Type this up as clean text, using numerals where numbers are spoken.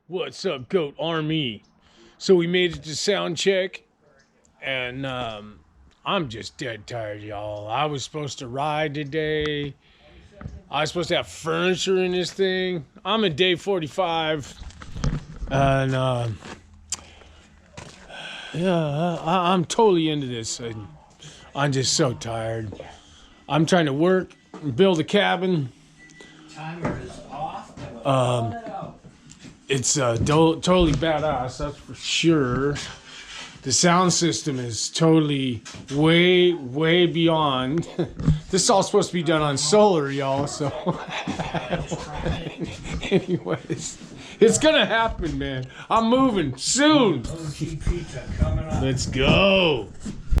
What's up, Goat Army? So we made it to sound check, and I'm just dead tired, y'all. I was supposed to ride today. I was supposed to have furniture in this thing. I'm at day 45, and yeah, I'm totally into this. I'm just so tired. I'm trying to work and build a cabin. Timer is off. It's totally badass, that's for sure. The sound system is totally way beyond. This is all supposed to be done on solar, y'all, so. Anyways, it's gonna happen, man. I'm moving soon. OG pizza coming up. Let's go.